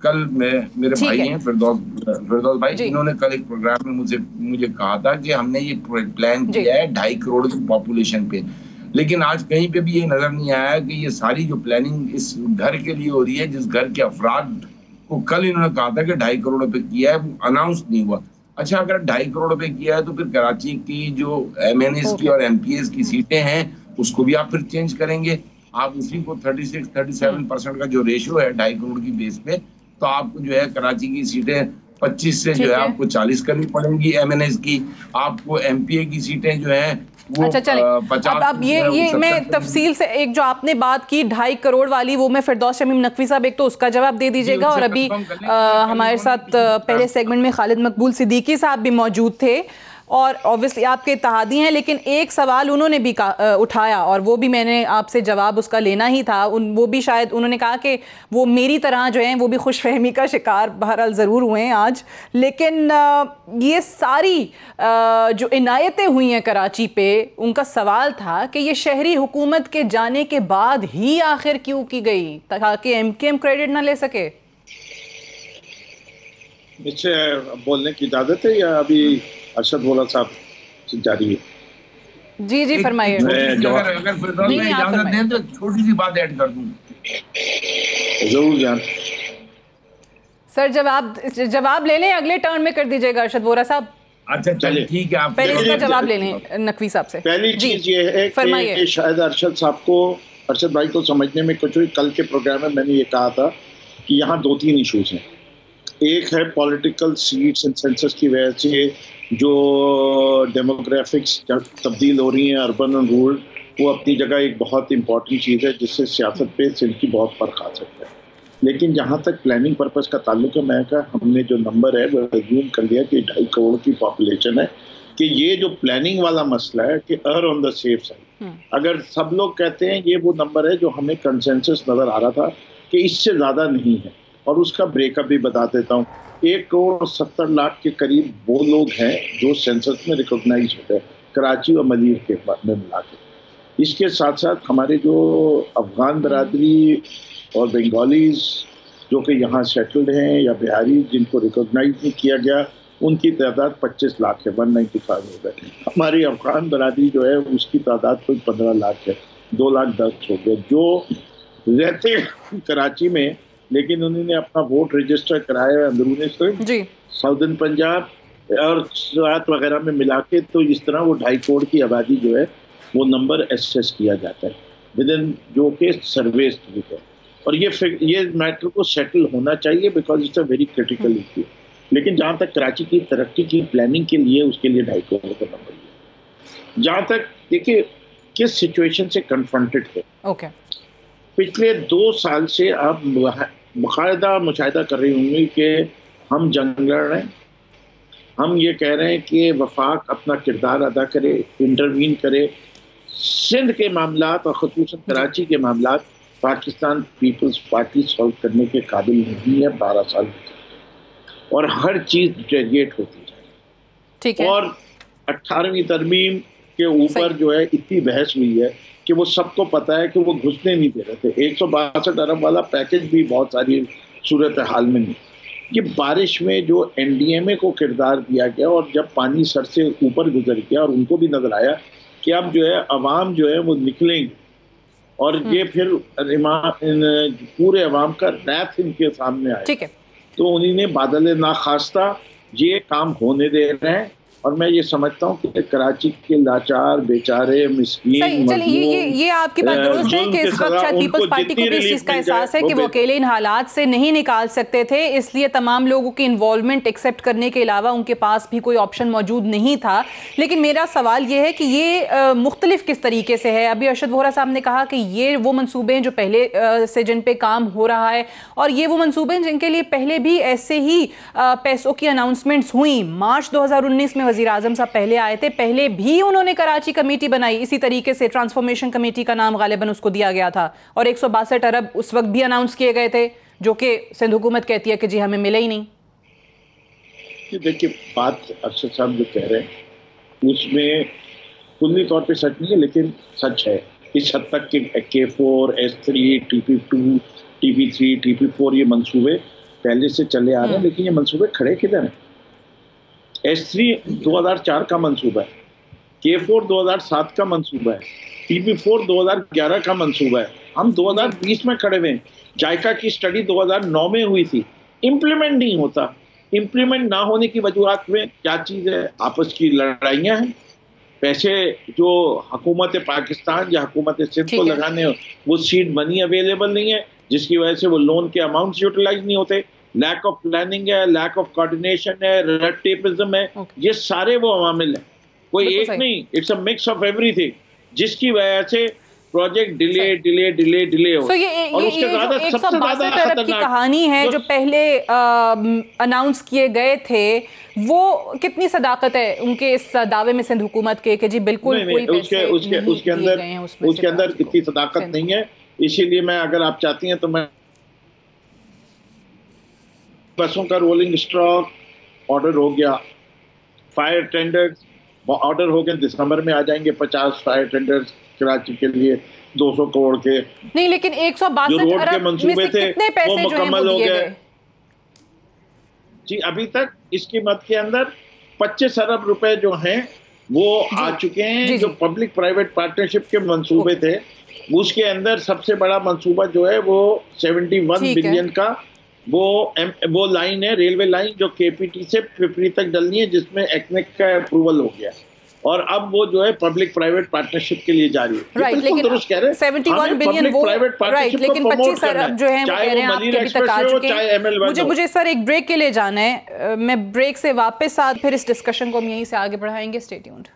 कल मेरे भाई हैं फिरदौस भाई, इन्होंने कल एक प्रोग्राम में मुझे कहा था कि हमने ये प्लान किया है 2.5 करोड़ की पॉपुलेशन पे, लेकिन आज कहीं पे भी ये नजर नहीं आया कि ये सारी जो प्लानिंग इस घर के लिए हो रही है, जिस घर के अफराद को कल इन्होंने कहा था कि 2.5 करोड़ पे किया है, वो अनाउंस नहीं हुआ। अच्छा, अगर 2.5 करोड़ पे किया है तो फिर कराची की जो MNAs की और MPAs की सीटें हैं उसको भी आप फिर चेंज करेंगे। आप उसी को 36-37% का जो रेशियो है 2.5 करोड़ की बेस पे, तो आपको जो है कराची की सीटें 25 से जो है आपको 40 करनी पड़ेंगी MNAs की, आपको MPA की सीटें जो है वो 50। अब ये मैं तफसील से एक जो आपने बात की 2.5 करोड़ वाली, वो मैं फिरदौस शमीम नकवी साहब एक तो उसका जवाब दे दीजिएगा, और अभी हमारे साथ पहले सेगमेंट में खालिद मकबूल सिद्दीकी साहब भी मौजूद थे और ऑब्वियसली आपके इत्तेहादी हैं, लेकिन एक सवाल उन्होंने भी उठाया और वो भी मैंने आपसे जवाब उसका लेना ही था। वो भी शायद उन्होंने कहा कि वो मेरी तरह जो हैं वो भी खुशफहमी का शिकार बहरहाल ज़रूर हुए हैं आज, लेकिन ये सारी जो इनायतें हुई हैं कराची पे, उनका सवाल था कि ये शहरी हुकूमत के जाने के बाद ही आखिर क्यों की गई, ताकि MKM क्रेडिट ना ले सके। मुझसे बोलने की इजाज़त है या अभी अरशद वोरा साहब जारी है? जी फरमाइए। अगर फिरदौस में इजाजत दें तो छोटी सी बात ऐड कर दूं। जरूर जान सर, जवाब ले लें, अगले टर्न में कर दीजिएगा अरशद वोरा साहब। अच्छा चलिए ठीक है, आप पहले इसका जवाब ले लें नकवी साहब से। पहली चीज ये है कि शायद अरशद भाई को समझने में कुछ, कल के प्रोग्राम में मैंने ये कहा था कि यहाँ 2-3 इशूज हैं। एक है पॉलिटिकल सीट्स एंड सेंसस की वजह से जो डेमोग्राफिक्स तब्दील हो रही हैं, अर्बन और रूरल, वो अपनी जगह एक बहुत इंपॉर्टेंट चीज़ है जिससे सियासत पे सिंध की बहुत फर्क आ सकता है। लेकिन जहाँ तक प्लानिंग पर्पस का ताल्लुक है, मैं कहा हमने जो नंबर है वो एज्यूम कर लिया कि 2.5 करोड़ की पॉपुलेशन है, कि ये जो प्लानिंग वाला मसला है कि अर ऑन द सेफ साइड, अगर सब लोग कहते हैं ये वो नंबर है जो हमें कंसेंसस नज़र आ रहा था कि इससे ज़्यादा नहीं है। और उसका ब्रेकअप भी बता देता हूँ। 1,70,00,000 के करीब वो लोग हैं जो सेंसस में रिकॉग्नाइज होते हैं कराची और मलीर के में मिला के। इसके साथ साथ हमारे जो अफगान बरादरी और बंगालीज जो कि यहाँ सेटल्ड हैं या बिहारी जिनको रिकॉग्नाइज नहीं किया गया, उनकी तादाद 25 लाख है, 195 हो गए। हमारी अफगान बरादरी जो है उसकी तादाद कोई 15 लाख है, 2,10,000 हो गए जो रहते कराची में, लेकिन उन्होंने अपना वोट रजिस्टर कराया अंदरूनी से साउदर्न पंजाब और सूरत वगैरह में मिला के, तो इस तरह वो 2.5 करोड़ की आबादी जो है वो नंबर एसेस किया जाता है विद इन जो कि सर्वेस है। और ये मैटर को सेटल होना चाहिए because it's a very critical issue. लेकिन जहाँ तक कराची की तरक्की की प्लानिंग के लिए, उसके लिए 2.5 करोड़ का नंबर है। जहाँ तक देखिए किस सिचुएशन से कन्फ्रंटेड है, पिछले 2 साल से आप बाकायदा मुशाहिदा कर रही होंगी कि हम जंग लड़ रहे हैं, हम ये कह रहे हैं कि वफाक अपना किरदार अदा करे, इंटरवीन करे। सिंध के मामलात और ख़ुसूसन कराची के मामलात पाकिस्तान पीपल्स पार्टी सॉल्व करने के काबिल नहीं है 12 साल और हर चीज़ डेरिएट होती जाए। ठीक है। और 18वीं तरमीम के ऊपर जो है इतनी बहस हुई है कि वो सबको पता है कि वो घुसने नहीं दे रहे थे। 162 अरब वाला पैकेज भी बहुत सारी सूरत हाल में नहीं। ये बारिश में जो NDMA को किरदार दिया गया और जब पानी सर से ऊपर गुजर गया और उनको भी नजर आया कि अब जो है अवाम जो है वो निकलेंगे और ये फिर पूरे अवाम का रैथ इनके सामने आया, ठीक है। तो उन्होंने बादल नाखास्ता ये काम होने दे रहे हैं। और मैं ये समझता हूँ कि कराची के लाचार बेचारे मिस्कीन चलिए ये आपकी बात दुरुस्त है कि इस वक्त शायद पीपल्स पार्टी को भी इस चीज का एहसास है कि वो अकेले इन हालात से नहीं निकाल सकते थे, इसलिए तमाम लोगों की इन्वॉल्वमेंट एक्सेप्ट करने के अलावा उनके पास भी कोई ऑप्शन मौजूद नहीं था। लेकिन मेरा सवाल ये है कि ये मुख्तलिफ किस तरीके से है। अभी अरशद वोहरा साहब ने कहा कि ये वो मंसूबे हैं जो पहले से जिन पे काम हो रहा है, और ये वो मंसूबे हैं जिनके लिए पहले भी ऐसे ही पैसों की अनाउंसमेंट्स हुई। मार्च 2019 में वज़ीर आज़म साहब पहले आए थे, पहले भी उन्होंने कराची कमेटी बनाई, इसी तरीके से ट्रांसफॉर्मेशन कमेटी का नाम गालिबन उसको दिया गया था, और 162 अरब उस वक्त भी अनाउंस किए गए थे, जो कि सिंध हुकूमत कहती है कि जी हमें मिले ही नहीं। देखिए, बात अरशद साहब जो कह रहे हैं उसमें कुल्ली तौर पे सच नहीं है, लेकिन सच है इस हद तक कि K4, S3, TP2, TP3, TP4 ये मंसूबे पहले से चले आ रहे हैं। लेकिन ये मंसूबे खड़े किधर हैं? S3 2004 का मंसूबा है, K4 2007 का मंसूबा है, TP4 2011 का मंसूबा है। हम 2020 में खड़े हुए हैं। जायका की स्टडी 2009 में हुई थी, इम्प्लीमेंट नहीं होता। इम्प्लीमेंट ना होने की वजूहत में क्या चीज़ है? आपस की लड़ाइयाँ हैं। पैसे जो हुकूमत पाकिस्तान या हुकूमत सिंध को लगाने वो सीड मनी अवेलेबल नहीं है, जिसकी वजह से वो लोन के अमाउंट्स यूटिलाइज नहीं होते। लैक ऑफ प्लानिंग है, लैक ऑफ कोऑर्डिनेशन है, रेड टेपिज्म है। ये सारे वो अवामिल है, कोई एक नहीं, it's a mix of everything, जिसकी वजह से प्रोजेक्ट डिले हो। और उसके ज्यादा सबसे ज्यादा खतरनाक की कहानी है जो पहले अनाउंस किए गए थे, वो कितनी सदाकत है उनके इस दावे में सिंध हुकूमत के कि जी बिल्कुल कोई पैसे उसके अंदर इतनी सदाकत नहीं है। इसीलिए मैं, अगर आप चाहती हैं तो मैं बसों का रोलिंग स्टॉक ऑर्डर हो गया, फायर टेंडर्स ऑर्डर हो गए, दिसंबर में आ जाएंगे 50 फायर टेंडर्स कराची के लिए 200 करोड़ के। नहीं, लेकिन 162 अरब के मंसूबे थे वो मुकम्मल हो गए जी। अभी तक इसकी मद के अंदर 25 अरब रुपए जो हैं वो आ चुके हैं। जो पब्लिक प्राइवेट पार्टनरशिप के मंसूबे थे, उसके अंदर सबसे बड़ा मंसूबा जो है वो 71 बिलियन का वो लाइन है, रेलवे लाइन, जो KPT से पिपरी तक डलनी है, जिसमें एक्नेक का अप्रूवल हो गया, और अब वो जो है पब्लिक प्राइवेट पार्टनरशिप के लिए जारी है। राइट, लेकिन 71 बिलियन वो, राइट, लेकिन 25 अरब जो है वो कह रहे हैं आपके अभी तक आ चुके हैं। मुझे सर एक ब्रेक के लिए जाना है, मैं ब्रेक से वापस आ फिर इस डिस्कशन को हम यहीं से आगे बढ़ाएंगे। Stay tuned.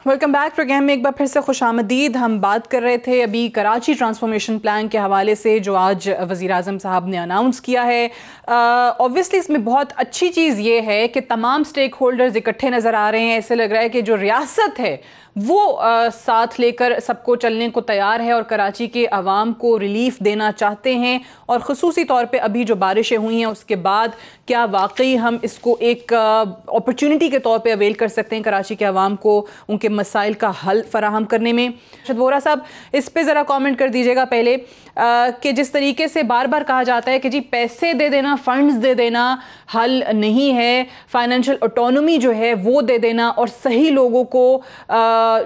Welcome back programme में एक बार फिर से खुशामदीद। हम बात कर रहे थे अभी कराची ट्रांसफॉर्मेशन प्लान के हवाले से जो आज वज़ीर आज़म साहब ने अनाउंस किया है। ऑब्वियसली इसमें बहुत अच्छी चीज़ ये है कि तमाम स्टेक होल्डर्स इकट्ठे नज़र आ रहे हैं। ऐसे लग रहा है कि जो रियासत है वो साथ लेकर सबको चलने को तैयार है और कराची के अवाम को रिलीफ देना चाहते हैं। और ख़ुसूसी तौर पे अभी जो बारिशें हुई हैं उसके बाद क्या वाकई हम इसको एक अपॉर्चुनिटी के तौर पे अवेल कर सकते हैं कराची के अवाम को उनके मसाइल का हल फराहम करने में। अरशद वोहरा साहब, इस पे ज़रा कमेंट कर दीजिएगा पहले कि जिस तरीके से बार बार कहा जाता है कि जी पैसे दे देना, फंड्स दे देना हल नहीं है, फाइनेंशियल ऑटोनॉमी जो है वो दे देना, और सही लोगों को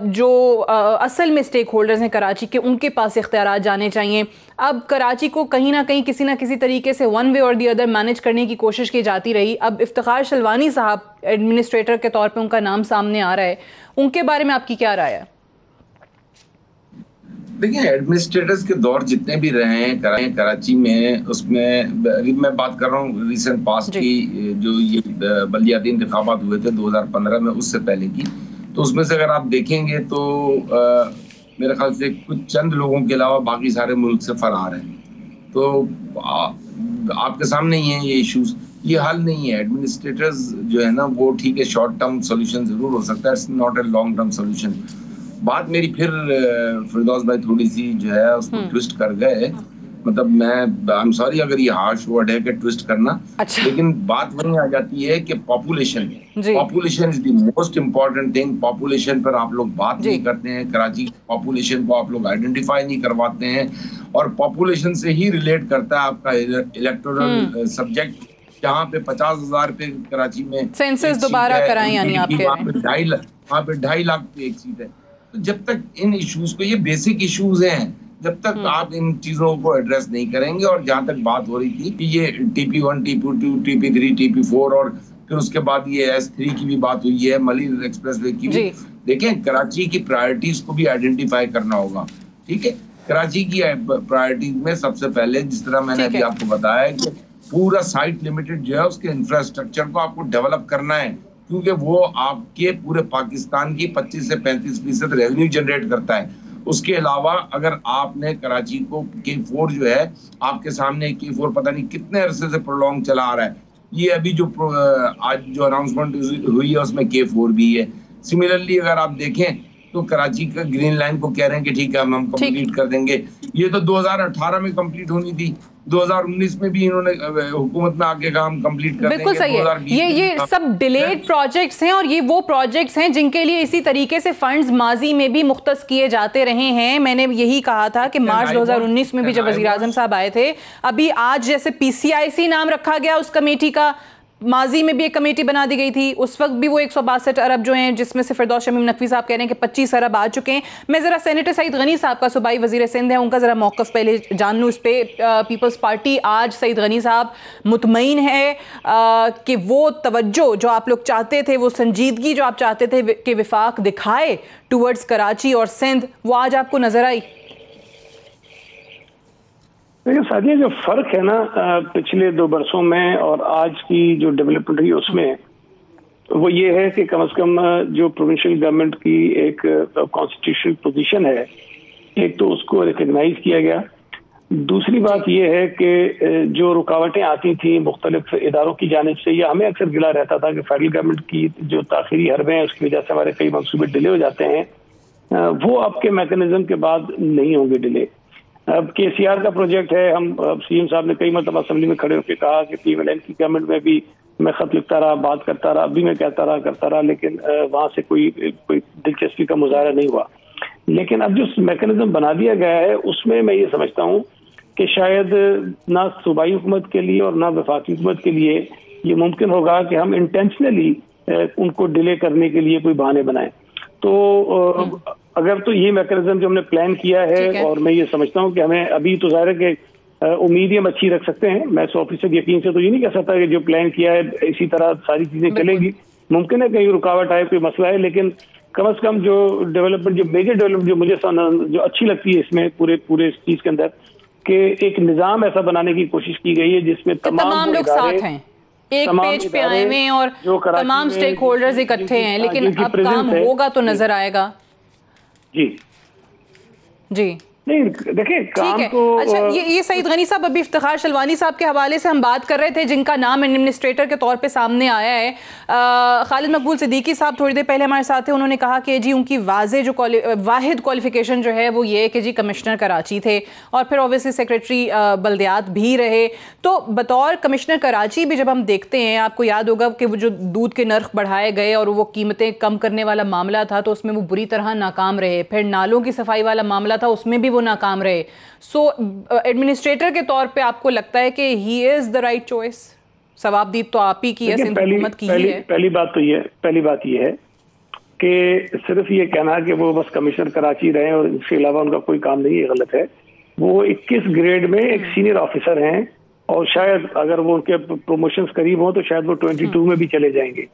जो असल में स्टेक होल्डर्स हैं कराची के, उनके पास इख्तियार जाने चाहिए। अब कराची को कहीं ना कहीं किसी ना किसी तरीके से वन वे और दी अदर मैनेज करने की कोशिश की जाती रही। अब इफ्तिखार शलवानी साहब एडमिनिस्ट्रेटर के तौर पे उनका नाम सामने आ रहा है, उनके बारे में आपकी क्या राय है? देखिए, एडमिनिस्ट्रेटर्स के दौर जितने भी रहे हैं कराची में, उसमें मैं बात कर रहा हूँ रिसेंट पास्ट की, जो ये बल्दियाती इंतखाबात हुए थे 2015 में, उससे पहले की, तो उसमें से अगर आप देखेंगे तो मेरे ख्याल से कुछ चंद लोगों के अलावा बाकी सारे मुल्क से फरार हैं। तो आपके सामने ही हैं ये इश्यूज, ये हल नहीं है। एडमिनिस्ट्रेटर्स जो है ना, वो ठीक है, शॉर्ट टर्म सोल्यूशन जरूर हो सकता है, it's not a long term solution. बात मेरी फिर फिरदौस भाई थोड़ी सी जो है उसको ट्विस्ट कर गए, मतलब मैं आई एम सॉरी अगर ये हार्श वर्ड है कि ट्विस्ट करना, लेकिन बात वहीं आ जाती है कि population is the most important thing. Population पर आप लोग बात नहीं करते हैं, कराची की पॉपुलेशन को आप लोग आइडेंटिफाई नहीं करवाते हैं, और पॉपुलेशन से ही रिलेट करता है आपका इलेक्टोरल सब्जेक्ट। जहाँ पे 50,000 पे कराची में सेंसस दोबारा कराएं, यानी आपके वहाँ पे 2.5 लाख पे एक सीट है। तो जब तक इन इश्यूज को, ये बेसिक इश्यूज हैं, जब तक आप इन चीजों को एड्रेस नहीं करेंगे, और जहां तक बात हो रही थी कि ये TP1, TP2, TP3, TP4 और फिर उसके बाद ये S3 की भी बात हुई है, मलिर एक्सप्रेसवे की भी। देखें, कराची की प्रायोरिटीज को भी आइडेंटिफाई करना होगा, ठीक है। कराची की प्रायोरिटीज में सबसे पहले, जिस तरह मैंने अभी आपको बताया कि पूरा साइट लिमिटेड जो है उसके इंफ्रास्ट्रक्चर को आपको डेवलप करना है, क्योंकि वो आपके पूरे पाकिस्तान की 25 से 35% रेवेन्यू जनरेट करता है। उसके अलावा अगर आपने कराची को K4 जो है आपके सामने, K4 पता नहीं कितने अरसे से प्रोलॉन्ग चला आ रहा है, ये अभी जो आज जो अनाउंसमेंट हुई है उसमें K4 भी है। सिमिलरली अगर आप देखें तो कराची का ग्रीन लाइन को कह रहे हैं कि ठीक है हम कंप्लीट कर देंगे, ये तो 2018 में कंप्लीट होनी थी, 2019 में भी इन्होंने हुकूमत में आके काम कंप्लीट कर बिल्कुल सही है। ये सब डिलेड प्रोजेक्ट्स हैं, और ये वो प्रोजेक्ट्स हैं जिनके लिए इसी तरीके से फंड्स माजी में भी मुख्तस किए जाते रहे हैं। मैंने यही कहा था कि मार्च 2019 में भी जब वज़ीर आज़म साहब आए थे, अभी आज जैसे PCIC नाम रखा गया उस कमेटी का, माजी में भी एक कमेटी बना दी गई थी, उस वक्त भी वो 162 अरब जो हैं, जिसमें से फिरदौस शमीम नकवी साहब कह रहे हैं कि 25 अरब आ चुके हैं। मैं ज़रा सेनेटर सईद गनी साहब का, सूबाई वज़ीर सिंध है, उनका ज़रा मौक़िफ़ पहले जान लूँ इस पर। पीपल्स पार्टी आज सईद गनी साहब मुतमईन है कि वो तवज्जो जो आप लोग चाहते थे, वो संजीदगी जो आप चाहते थे कि विफाक दिखाए टूवर्ड्स कराची और सिंध, वो आज आपको नज़र आई? देखिए सादिया, जो फर्क है ना पिछले 2 बरसों में और आज की जो डेवलपमेंट हुई उसमें, वो ये है कि कम से कम जो प्रोविंशियल गवर्नमेंट की एक कॉन्स्टिट्यूशनल पोजीशन है, एक तो उसको रिकग्नाइज किया गया। दूसरी बात ये है कि जो रुकावटें आती थी मुख्तलिफ इदारों की जानिब से, या हमें अक्सर गिला रहता था कि फेडरल गवर्नमेंट की जो ताखिरी हरबे हैं उसकी वजह से हमारे कई मंसूबे डिले हो जाते हैं, वो आपके मैकेनिज्म के बाद नहीं होंगे डिले। अब KCR का प्रोजेक्ट है, हम CM साहब ने कई मतलब असेंबली में खड़े होकर कहा कि PMLN की गवर्नमेंट में भी मैं खत लिखता रहा, बात करता रहा, अभी मैं कहता रहा करता रहा, लेकिन वहां से कोई दिलचस्पी का मुजाहरा नहीं हुआ। लेकिन अब जो मैकेनिज्म बना दिया गया है उसमें मैं ये समझता हूँ कि शायद ना सूबाई हुकूमत के लिए और ना वफाकी हुकूमत के लिए ये मुमकिन होगा कि हम इंटेंशनली उनको डिले करने के लिए कोई बहाने बनाएं। तो अगर तो ये मैकेनिज्म जो हमने प्लान किया है, और मैं ये समझता हूँ कि हमें अभी तो ज़ाहिर है कि उम्मीद हम अच्छी रख सकते हैं, मैं 100% यकीन से तो ये नहीं कह सकता कि जो प्लान किया है इसी तरह सारी चीजें चलेगी। मुमकिन है कहीं रुकावट आए, कोई मसला है, लेकिन कम से कम जो डेवलपमेंट, जो मेजर डेवलपमेंट जो मुझे जो अच्छी लगती है इसमें पूरे इस चीज के अंदर, कि एक निजाम ऐसा बनाने की कोशिश की गई है जिसमें तमाम लोग साथ हैं, एक पेज पे आए हुए हैं और तमाम स्टेक होल्डर्स इकट्ठे हैं, लेकिन अब काम होगा तो नजर आएगा। जी नहीं देखिए काम तो अच्छा, ये सईद गनी साहब, अभी इफ्तिखार शलवानी साहब के हवाले से हम बात कर रहे थे, जिनका नाम एडमिनिस्ट्रेटर के तौर पे सामने आया है। खालिद मकबूल सिद्दीकी साहब थोड़ी देर पहले हमारे साथ थे, उन्होंने कहा कि जी उनकी वाहिद क्वालिफिकेशन जो है वो ये है कि जी कमिश्नर कराची थे, और फिर ऑब्वियसली सेक्रेटरी बल्दियात भी रहे। तो बतौर कमिश्नर कराची भी जब हम देखते हैं, आपको याद होगा कि वो जो दूध के नर्ख बढ़ाए गए और वो कीमतें कम करने वाला मामला था, तो उसमें वो बुरी तरह नाकाम रहे। फिर नालों की सफाई वाला मामला था, उसमें भी वो नाकाम रहे। सो एडमिनिस्ट्रेटर के तौर पे आपको लगता है कि he is the right choice? सवाबदीद तो आप ही की है, सिंध हुकूमत की है। पहली बात ये है कि सिर्फ ये कहना कि वो बस कमिश्नर कराची रहे और इसके अलावा उनका कोई काम नहीं है, गलत है। वो 21 ग्रेड में एक सीनियर ऑफिसर हैं, और शायद अगर वो उनके प्रमोशंस करीब हो तो शायद वो 22 में भी चले जाएंगे।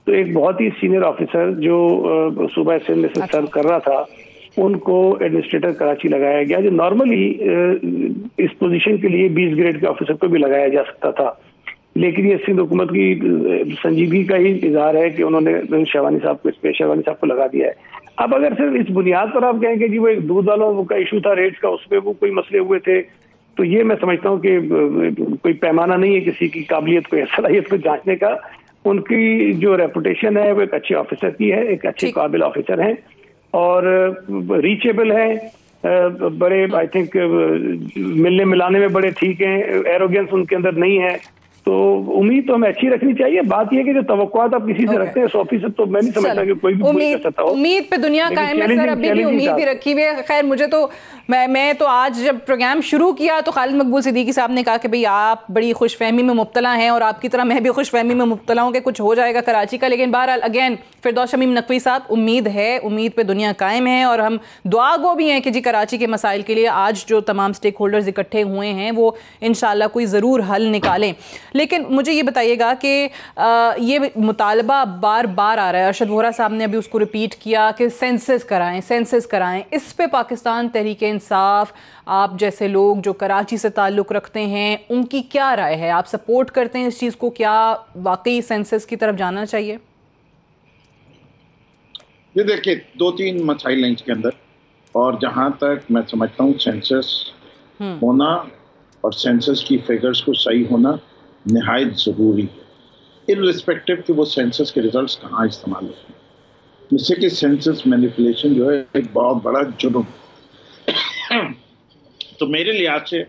तो एक बहुत ही सीनियर ऑफिसर जो सूबा सिंध में से सर्व कर रहा था, उनको एडमिनिस्ट्रेटर कराची लगाया गया, जो नॉर्मली इस पोजीशन के लिए 20 ग्रेड के ऑफिसर को भी लगाया जा सकता था। लेकिन ये सिंध हुकूमत की संजीदगी का ही इजहार है कि उन्होंने शहवानी साहब को लगा दिया है। अब अगर सिर्फ इस बुनियाद पर आप कहें कि जी वो एक दूध वालों का इशू था, रेट्स का, उसमें वो कोई मसले हुए थे, तो ये मैं समझता हूँ कि कोई पैमाना नहीं है किसी की काबिलियत को या सलाहियत को जांचने का। उनकी जो रेपुटेशन है वो एक अच्छे ऑफिसर की है, एक अच्छे काबिल ऑफिसर हैं और रीचेबल है, बड़े आई थिंक मिलने मिलाने में बड़े ठीक हैं, एरोगेंस उनके अंदर नहीं है। तो उम्मीद तो हमें अच्छी रखनी चाहिए। बात यह कि जो तवक्कुआत आप किसी से रखते हैं 100%, तो मैं नहीं समझता कि कोई भी पूरी कर सकता हो। उम्मीद पे दुनिया कायम है सर, अभी भी उम्मीद ही रखी हुई है। खैर मुझे तो मैं तो आज जब प्रोग्राम शुरू किया तो खालिद मकबूल सिद्दीकी साहब ने कहा कि भाई आप बड़ी खुशफहमी में मुब्तला हैं और आपकी तरह मैं भी खुशफहमी में मुब्तला हूँ कि कुछ हो जाएगा कराची का। लेकिन बहरहाल अगेन फिरदौस शमीम नकवी साहब, उम्मीद है, उम्मीद पे दुनिया कायम है और हम दुआ गो भी हैं कि जी कराची के मसाइल के लिए आज जो तमाम स्टेक होल्डर्स इकट्ठे हुए हैं वो इंशाल्लाह कोई ज़रूर हल निकालें। लेकिन मुझे ये बताइएगा कि ये मुतालबा बार बार आ रहा है, अरशद वोहरा साहब ने अभी उसको रिपीट किया कि सेंसस कराएं। इस पे पाकिस्तान तहरीक इंसाफ, आप जैसे लोग जो कराची से ताल्लुक़ रखते हैं, उनकी क्या राय है? आप सपोर्ट करते हैं इस चीज़ को? क्या वाकई सेंसस की तरफ जाना चाहिए? ये देखिए 2-3 मसाइल हैं इसके अंदर, और जहाँ तक मैं समझता हूँ सेंसस होना और सेंसस की फिगर्स को सही होना निहायत ज़रूरी है, इर्रिस्पेक्टिव कि वो सेंसस के रिजल्ट्स कहाँ इस्तेमाल होते हैं। जिससे कि सेंसस मैनिपुलेशन जो है एक बहुत बड़ा जुर्म है। तो मेरे लिहाज से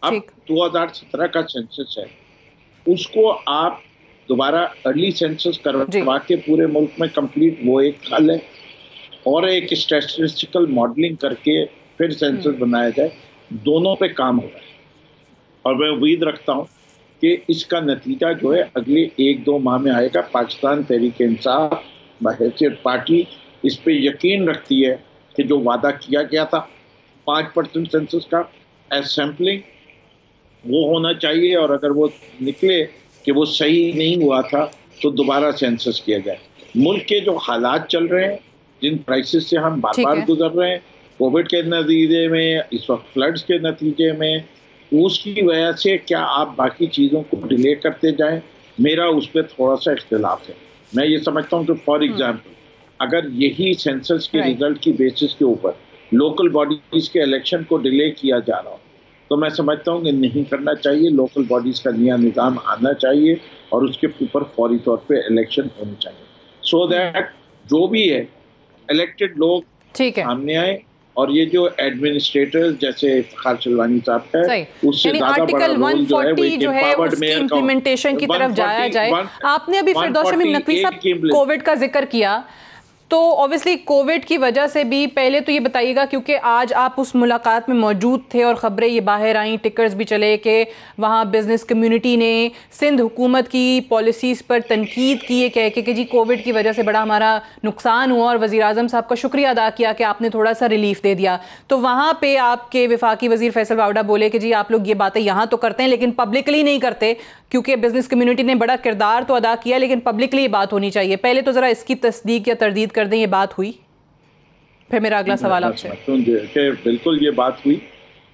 अब 2017 का सेंसस है, उसको आप दोबारा अर्ली सेंसस करवा के पूरे मुल्क में कंप्लीट, वो एक हल है, और एक स्टैटिस्टिकल मॉडलिंग करके फिर सेंसस बनाया जाए, दोनों पे काम हो रहा है। और मैं उम्मीद रखता हूँ कि इसका नतीजा जो है अगले 1-2 माह में आएगा। पाकिस्तान तहरीक इंसाफ बहैसियत पार्टी इस पे यकीन रखती है कि जो वादा किया गया था 5% सेंसस का एज सैम्पलिंग, वो होना चाहिए, और अगर वो निकले कि वो सही नहीं हुआ था तो दोबारा सेंसस किया जाए। मुल्क के जो हालात चल रहे हैं, जिन क्राइसिस से हम बार बार गुजर रहे हैं, कोविड के नतीजे में, इस वक्त फ्लड्स के नतीजे में, उसकी वजह से क्या आप बाकी चीज़ों को डिले करते जाएं, मेरा उस पर थोड़ा सा इख्तिलाफ है। मैं ये समझता हूँ कि फॉर एग्जाम्पल अगर यही सेंसस के रिजल्ट की बेसिस के ऊपर लोकल बॉडीज के इलेक्शन को डिले किया जा रहा हो, तो मैं समझता हूँ कि नहीं करना चाहिए। लोकल बॉडीज का नया निज़ाम आना चाहिए और उसके ऊपर फौरी तौर पे इलेक्शन होने चाहिए, सो दैट जो भी है इलेक्टेड लोग सामने आए, और ये जो एडमिनिस्ट्रेटर्स जैसे इफ्तिखार शिलवानी साहब है, उससे ज्यादा बड़ा रोल जो है वो एम्पावर्ड मेयर का इम्प्लीमेंटेशन की तरफ जाया जाए। आपने अभी फिरदौस शमीम नकवी साहब कोविड का जिक्र किया, तो ऑब्वियसली कोविड की वजह से भी पहले तो ये बताइएगा, क्योंकि आज आप उस मुलाकात में मौजूद थे और ख़बरें ये बाहर आईं, टिकर्स भी चले कि वहाँ बिज़नेस कम्युनिटी ने सिंध हुकूमत की पॉलिसीज़ पर तनकीद की है, कह के कि जी कोविड की वजह से बड़ा हमारा नुकसान हुआ, और वज़ीर आज़म साहब का शुक्रिया अदा किया कि आपने थोड़ा सा रिलीफ दे दिया। तो वहाँ पर आपके वफाकी वज़ीर फैसल वावड़ा बोले कि जी आप लोग ये बातें यहाँ तो करते हैं लेकिन पब्लिकली नहीं करते, क्योंकि बिज़नेस कम्युनिटी ने बड़ा किरदार तो अदा किया लेकिन पब्लिकली ये बात होनी चाहिए। पहले तो ज़रा इसकी तस्दीक या तरदीद कर दें, ये बात हुई? फिर मेरा अगला सवाल आपसे। बिल्कुल ये बात हुई,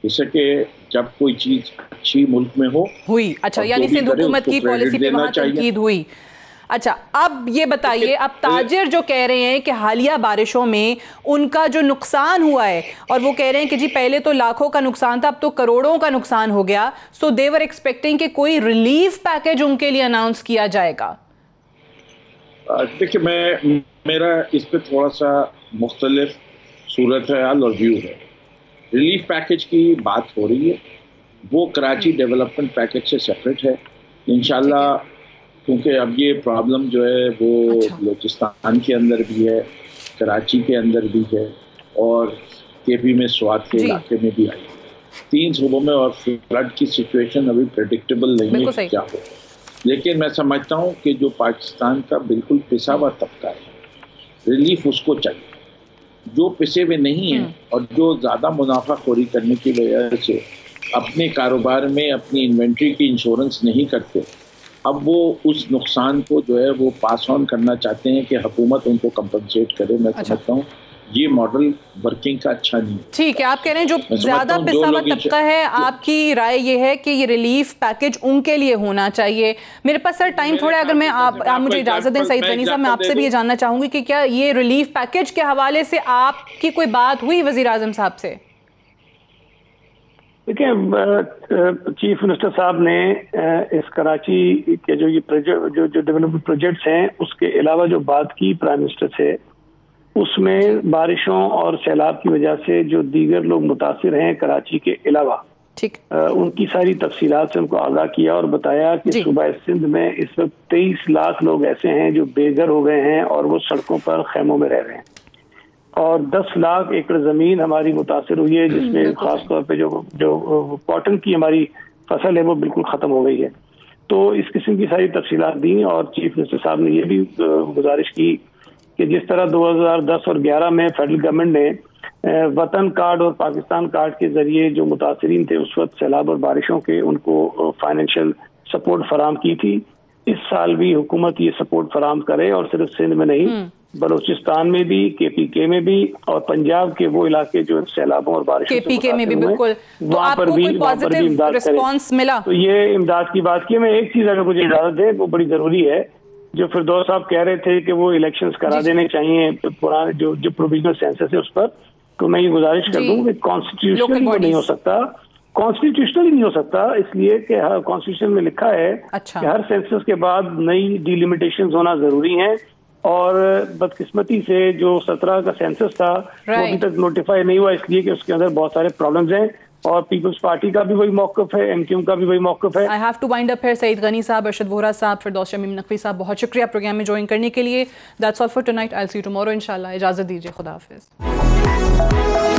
जैसे कि जब कोई चीज अच्छी मुल्क में हो हुई। अच्छा, यानी सिंध हुकूमत की पॉलिसी पे वहाँ तनकीद हुई। अच्छा, अब ये बताइए, अब ताजिर जो कह रहे हैं कि हालिया बारिशों में उनका जो नुकसान हुआ है, और वो कह रहे हैं कि जी पहले तो लाखों का नुकसान था, अब तो करोड़ों का नुकसान हो गया, सो दे वर एक्सपेक्टिंग कि कोई रिलीफ पैकेज उनके लिए अनाउंस किया जाएगा। देखिए, मेरा इस पे थोड़ा सा मुख्तलिफ सूरत हाल और व्यू है। रिलीफ पैकेज की बात हो रही है, वो कराची डेवलपमेंट पैकेज से सेपरेट है इंशाल्लाह, क्योंकि अब ये प्रॉब्लम जो है वो बलूचिस्तान के अंदर भी है, कराची के अंदर भी है, और केपी में स्वात के इलाके में भी आई। 3 सूबों में, और फ्लड की सिचुएशन अभी प्रेडिक्टेबल नहीं है क्या हो। लेकिन मैं समझता हूँ कि जो पाकिस्तान का बिल्कुल पिसा हुआ तबका है, रिलीफ उसको चाहिए। जो पिसे हुए नहीं है और जो ज़्यादा मुनाफाखोरी करने की वजह से अपने कारोबार में अपनी इन्वेंट्री की इंश्योरेंस नहीं करते, अब वो उस नुकसान को जो है वो पास ऑन करना चाहते हैं कि हुकूमत उनको कंपनसेट करे। मैं समझता हूँ ये मॉडल वर्किंग का अच्छा नहीं। ठीक है, आप कह रहे हैं जो ज्यादा पिसा हुआ तबका है, आपकी राय ये है कि ये रिलीफ पैकेज उनके लिए होना चाहिए। मेरे पास सर टाइम थोड़ा, अगर मैं आप मुझे इजाजत दें सईद गनी साहब, मैं आपसे भी ये जानना चाहूंगी कि क्या ये रिलीफ पैकेज के हवाले से आपकी कोई बात हुई वजीर आजम साहब से? देखिए, चीफ मिनिस्टर साहब ने इस कराची के जो ये जो डेवलपमेंट प्रोजेक्ट्स हैं उसके अलावा जो बात की प्राइम मिनिस्टर से, उसमें बारिशों और सैलाब की वजह से जो दीगर लोग मुतासिर हैं कराची के अलावा, ठीक, उनकी सारी तफसीलात से उनको आगाह किया और बताया कि सूबा सिंध में इस वक्त 23 लाख लोग ऐसे हैं जो बेघर हो गए हैं और वो सड़कों पर खैमों में रह रहे हैं, और 10 लाख एकड़ जमीन हमारी मुतासर हुई है, जिसमें खासतौर पे जो कॉटन की हमारी फसल है वो बिल्कुल खत्म हो गई है। तो इस किस्म की सारी तफसीलात दी और चीफ मिनिस्टर साहब ने ये भी गुजारिश की कि जिस तरह 2010 और 11 में फेडरल गवर्नमेंट ने वतन कार्ड और पाकिस्तान कार्ड के जरिए जो मुतासरीन थे उस वक्त सैलाब और बारिशों के, उनको फाइनेंशियल सपोर्ट फराम की थी, इस साल भी हुकूमत ये सपोर्ट फराम करे, और सिर्फ सिंध में नहीं बलूचिस्तान में भी, KPK में भी, और पंजाब के वो इलाके जो सैलाबों और बारिशों KPK में भी बिल्कुल, वहाँ पर भी इमदाद रिस्पांस मिला। तो ये इमदाद की बात की। मैं एक चीज अगर मुझे इजाजत है वो बड़ी जरूरी है, जो फिरदौस साहब कह रहे थे कि वो इलेक्शंस करा देने चाहिए पुराने जो प्रोविजनल सेंसस है उस पर, तो मैं ये गुजारिश कर दूं कि कॉन्स्टिट्यूशनल नहीं हो सकता, कॉन्स्टिट्यूशनल ही नहीं हो सकता, इसलिए कि कॉन्स्टिट्यूशन में लिखा है कि हर सेंसस के बाद नई डिलिमिटेशंस होना जरूरी है, और बदकिस्मती से जो 17 का सेंसस था वो अभी तक नोटिफाई नहीं हुआ, इसलिए कि उसके अंदर बहुत सारे प्रॉब्लम्स हैं, और पीपल्स पार्टी का भी वही मौक़िफ़ है, MQM का भी वही मौक़िफ़ है। I have to wind up here. Saeed Ghani sahab, Arshad Vohra साहब, फिरदौस शमीम नकवी साहब, बहुत शुक्रिया प्रोग्राम में ज्वाइन करने के लिए। That's all for tonight, I will see you tomorrow इंशाल्लाह। इजाज़त दीजिए, खुदा हाफिज़।